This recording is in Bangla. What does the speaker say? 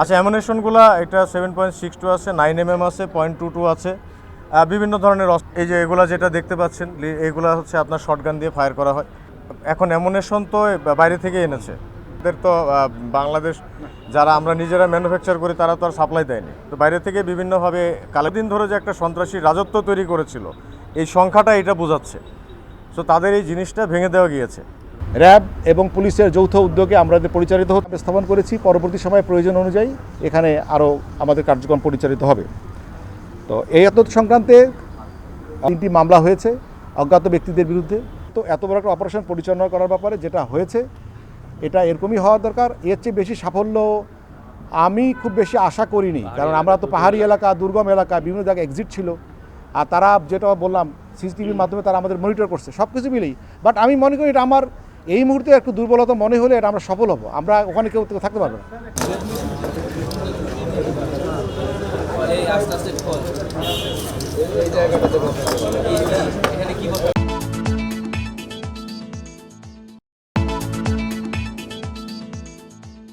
আচ্ছা, অ্যামুনেশনগুলো এটা 7.62 আছে, 9mm আছে, 0.22 আছে, বিভিন্ন ধরনের। এই যে এগুলা যেটা দেখতে পাচ্ছেন, এগুলা হচ্ছে আপনার শটগান দিয়ে ফায়ার করা হয়। এখন অ্যামুনেশন তো বাইরে থেকে এনেছে, এদের তো বাংলাদেশ যারা আমরা নিজেরা ম্যানুফ্যাকচার করি তারা তো আর সাপ্লাই দেয়নি, তো বাইরে থেকে বিভিন্নভাবে কালেকদিন ধরে যে একটা সন্ত্রাসী রাজত্ব তৈরি করেছিল, এই সংখ্যাটা এটা বোঝাচ্ছে। সো তাদের এই জিনিসটা ভেঙে দেওয়া গিয়েছে। র্যাব এবং পুলিশের যৌথ উদ্যোগে আমরা পরিচালিত স্থাপন করেছি। পরবর্তী সময়ে প্রয়োজন অনুযায়ী এখানে আরও আমাদের কার্যক্রম পরিচালিত হবে। তো এই সংক্রান্তে 3টি মামলা হয়েছে অজ্ঞাত ব্যক্তিদের বিরুদ্ধে। তো এত বড় একটা অপারেশন পরিচালনা করার ব্যাপারে যেটা হয়েছে এটা এরকমই হওয়া দরকার। এর চেয়ে বেশি সাফল্য আমি খুব বেশি আশা করিনি, কারণ আমরা তো পাহাড়ি এলাকা, দুর্গম এলাকা, বিভিন্ন জায়গায় এক্সিট ছিল, আর তারা যেটা বললাম সিসিটিভির মাধ্যমে তারা আমাদের মনিটর করছে, সব কিছু মিলেই। বাট আমি মনে করি এটা আমার এই মুহূর্তে একটু দুর্বলতা মনে হলে এটা আমরা সফল হব, আমরা ওখানে কেউ থাকতে পারবো না।